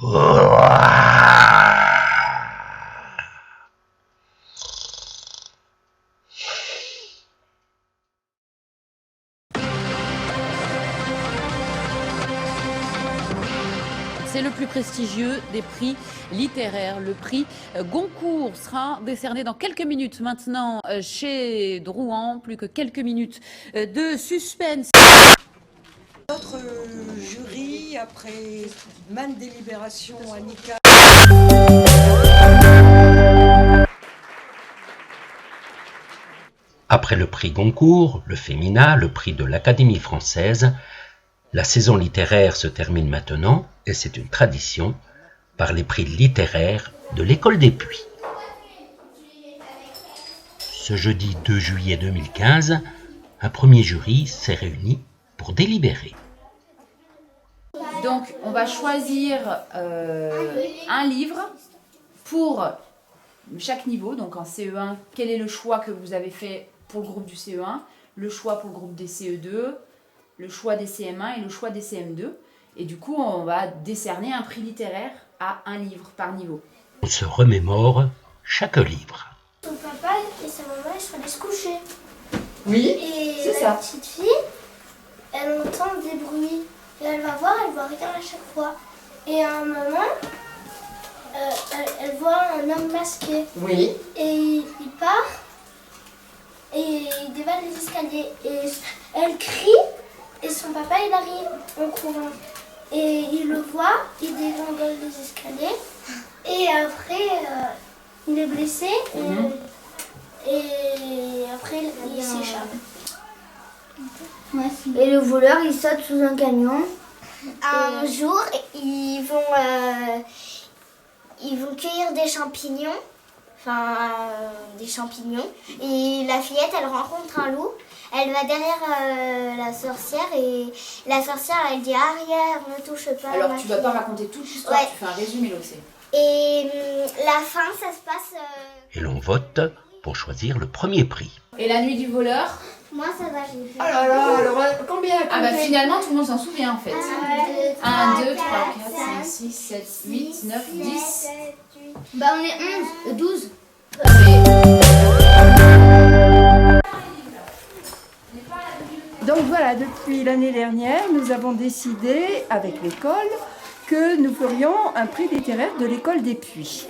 C'est le plus prestigieux des prix littéraires. Le prix Goncourt sera décerné dans quelques minutes maintenant chez Drouin. Plus que quelques minutes de suspense. Notre jury, après maintes délibérations amicales. Après le prix Goncourt, le Femina, le prix de l'Académie française, la saison littéraire se termine maintenant, et c'est une tradition, par les prix littéraires de l'École des Puits. Ce jeudi 2 juillet 2015, un premier jury s'est réuni pour délibérer. Donc, on va choisir un livre pour chaque niveau. Donc, en CE1, quel est le choix que vous avez fait pour le groupe du CE1, le choix pour le groupe des CE2, le choix des CM1 et le choix des CM2. Et du coup, on va décerner un prix littéraire à un livre par niveau. On se remémore chaque livre. Son papa et sa maman, ils sont allés se coucher. Oui, et c'est la ça. petite fille, elle entend des bruits. Et elle va voir, elle voit rien à chaque fois. Et à un moment, elle voit un homme masqué. Oui. Et il part et il dévale les escaliers. Et elle crie et son papa, il arrive en courant. Et il le voit, il dégringole les escaliers. Et après, il est blessé. Et après, il s'échappe. Et le voleur, il saute sous un camion. Un jour, ils vont cueillir des champignons. Des champignons. Et la fillette, elle rencontre un loup. Elle va derrière la sorcière et la sorcière, elle dit arrière, ne touche pas. Alors, tu vas pas raconter toute l'histoire, Ouais. tu fais un résumé, l'OC. Et la fin, ça se passe... Et l'on vote pour choisir le premier prix. Et la nuit du voleur? Moi, ça va, j'ai fait. Oh là là, alors combien? Ah bah finalement, tout le monde s'en souvient en fait. 1, 2, 3, 4, 5, 6, 7, 8, 9, 10. Bah on est 11, 12. Donc voilà, depuis l'année dernière, nous avons décidé avec l'école que nous ferions un prix littéraire de l'école des Puits.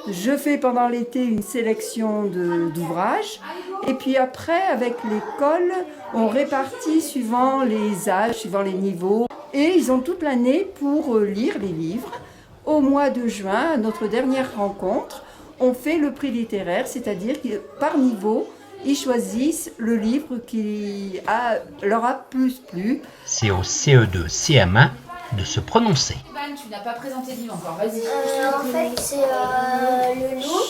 Je fais pendant l'été une sélection d'ouvrages et puis après, avec l'école, on répartit suivant les âges, suivant les niveaux. Et ils ont toute l'année pour lire les livres. Au mois de juin, à notre dernière rencontre, on fait le prix littéraire, c'est-à-dire que par niveau, ils choisissent le livre qui leur a plus plu. C'est au CE2, CM1 de se prononcer. Ivan, tu n'as pas présenté le livre encore, vas-y. En fait, c'est le loup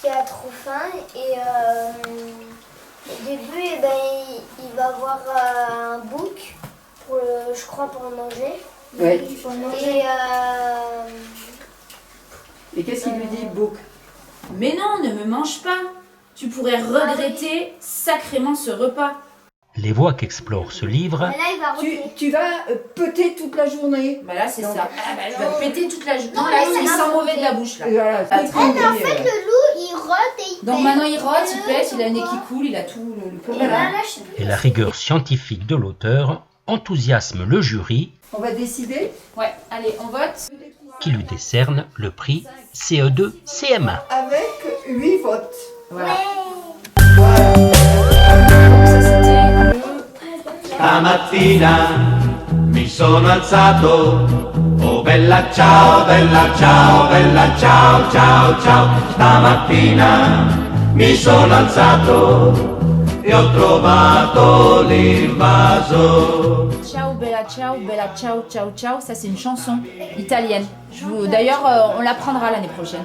qui a trop faim et au début, il va voir un bouc, je crois, pour le manger. Oui. Pour le manger. Et qu'est-ce qu'il lui dit, Bouc? Mais non, ne me mange pas. Tu pourrais regretter sacrément ce repas. Les voix qu'explore ce livre, Là, il va Tu vas peter toute la journée. Bah là, c'est Non. ça. Ah bah, je vais péter toute la journée. Non, Non, là, mais il c'est sent un mauvais de la bouche là. Et voilà, Ah, tout très est, bien. En fait, le loup, il rote et il Donc pète. maintenant, il rote, il pète, il a le nez qui coule, il a tout le Et problème. là, je sais plus. et la rigueur scientifique de l'auteur enthousiasme le jury On va décider. Ouais, allez, on vote. qui lui décerne le prix CE2 CM1. Avec 8 votes. Voilà. Voilà. Donc ça, c'était le... Stamattina mi sono alzato, oh bella ciao, bella ciao, ciao, ciao. Stamattina mi sono alzato e ho trovato l'invaso. Ciao, bella ciao, ciao, ciao. Ça, c'est une chanson italienne. D'ailleurs, on l'apprendra l'année prochaine.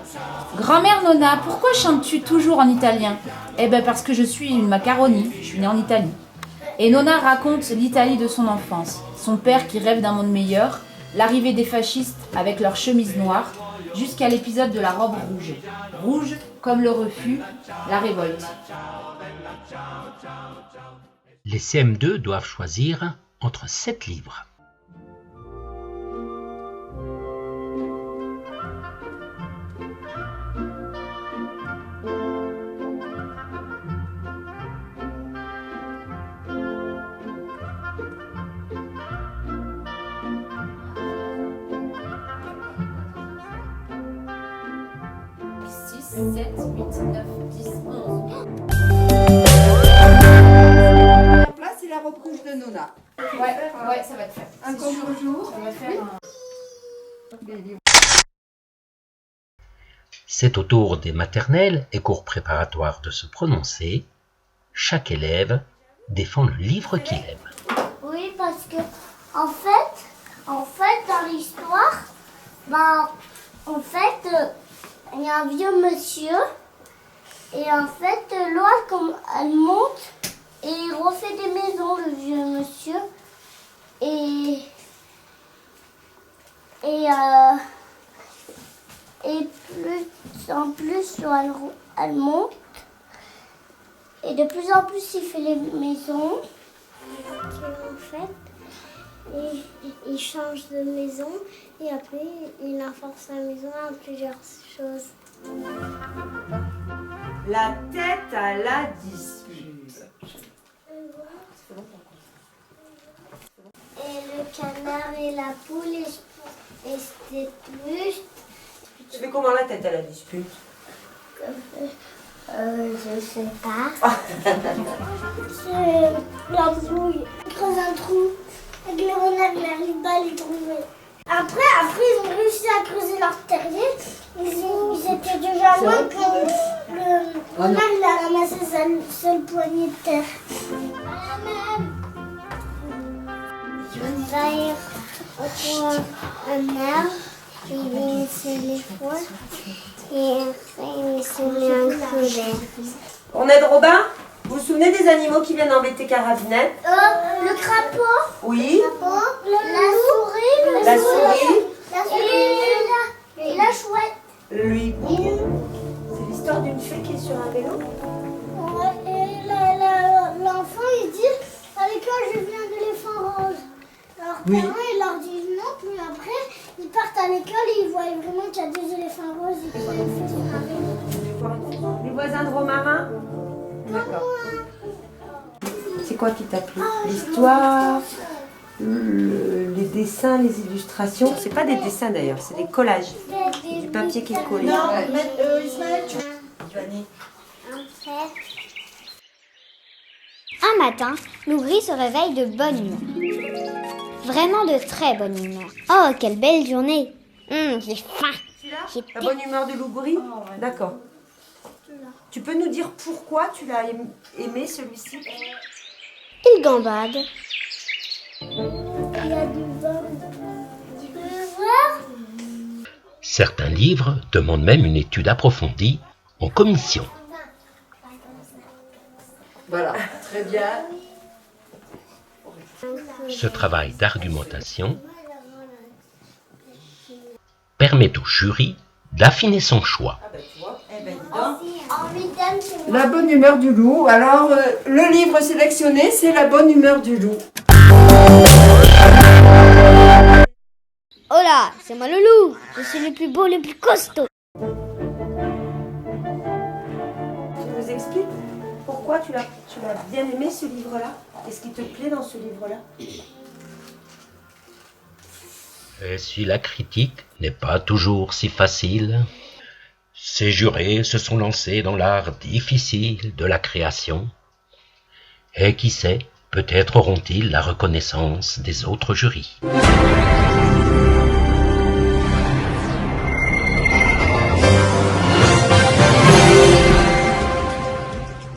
Grand-mère Nona, pourquoi chantes-tu toujours en italien? Eh ben parce que je suis une macaroni. Je suis née en Italie. Et Nona raconte l'Italie de son enfance. Son père qui rêve d'un monde meilleur, l'arrivée des fascistes avec leurs chemises noires, jusqu'à l'épisode de la robe rouge. Rouge comme le refus, la révolte. Les CM2 doivent choisir entre 7 livres. 7, 8, 9, 10, 11. Là, c'est la recouche de Nona. Ouais, ça va te faire. Un contre-jour. Ça va faire C'est au tour des maternelles et cours préparatoires de se prononcer. Chaque élève défend le livre qu'il aime. Oui, parce que en fait, dans l'histoire, il y a un vieux monsieur et en fait, l'eau elle monte et il refait des maisons, le vieux monsieur. Et plus en plus, l'eau elle monte et de plus en plus, il fait les maisons. En fait, il change de maison et après il renforce la maison à plusieurs choses. La tête à la dispute. Et le canard et la poule et c'était plus. Tu fais comment la tête à la dispute? Je sais pas. C'est la brouille. Ils creusent un trou. Avec le renard, il n'arrive pas à les trouver. Après, ils ont réussi à creuser leur terrier. Ils étaient déjà loin que le renard, il a ramassé sa seule poignée de terre. Je vais autour un arbre. Il vient sur les foins. Et après, il se met un couvert. On aide Robin? Vous vous souvenez des animaux qui viennent embêter Caravinette? Le crapaud. Oui. La souris. Et la chouette. Le hibou. C'est l'histoire d'une fée qui est sur un vélo. Et l'enfant, il dit à l'école, je viens de l'éléphant rose. Leurs parents, ils leur disent non, puis après, ils partent à l'école et ils voient vraiment qu'il y a des éléphants roses et qu'ils ont une fée sur un vélo. Les voisins de Romarin? D'accord. C'est quoi qui t'a plu? L'histoire, les dessins, les illustrations. C'est pas des dessins d'ailleurs, c'est des collages. Du papier qui est collé. Non, Ismaël, tu... Un matin, Lougri se réveille de bonne humeur. Vraiment de très bonne humeur. Oh, quelle belle journée. J'ai faim. La bonne humeur de Lougri? D'accord. Tu peux nous dire pourquoi tu l'as aimé celui-ci? Il gambade. Il y a du beurre. Certains livres demandent même une étude approfondie en commission. Voilà, très bien. Ce travail d'argumentation permet au jury d'affiner son choix. La bonne humeur du loup. Alors, le livre sélectionné, c'est La bonne humeur du loup. Oh là, c'est moi le loup. Je suis le plus beau, le plus costaud. Tu nous expliques pourquoi tu l'as bien aimé ce livre-là? Qu'est-ce qui te plaît dans ce livre-là? Et si la critique n'est pas toujours si facile, ces jurés se sont lancés dans l'art difficile de la création. Et qui sait, peut-être auront-ils la reconnaissance des autres jurys.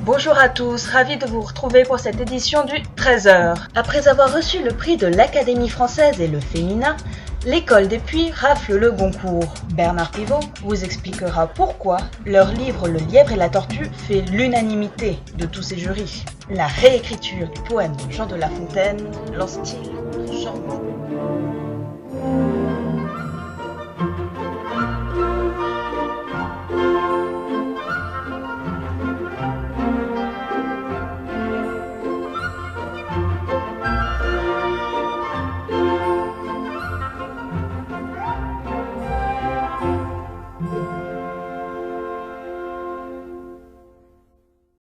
Bonjour à tous, ravi de vous retrouver pour cette édition du 13h. Après avoir reçu le prix de l'Académie française et le Féminin, l'école des Puys rafle le Goncourt. Bernard Pivot vous expliquera pourquoi leur livre Le Lièvre et la Tortue fait l'unanimité de tous ces jurys. La réécriture du poème de Jean de La Fontaine, leur style charmant.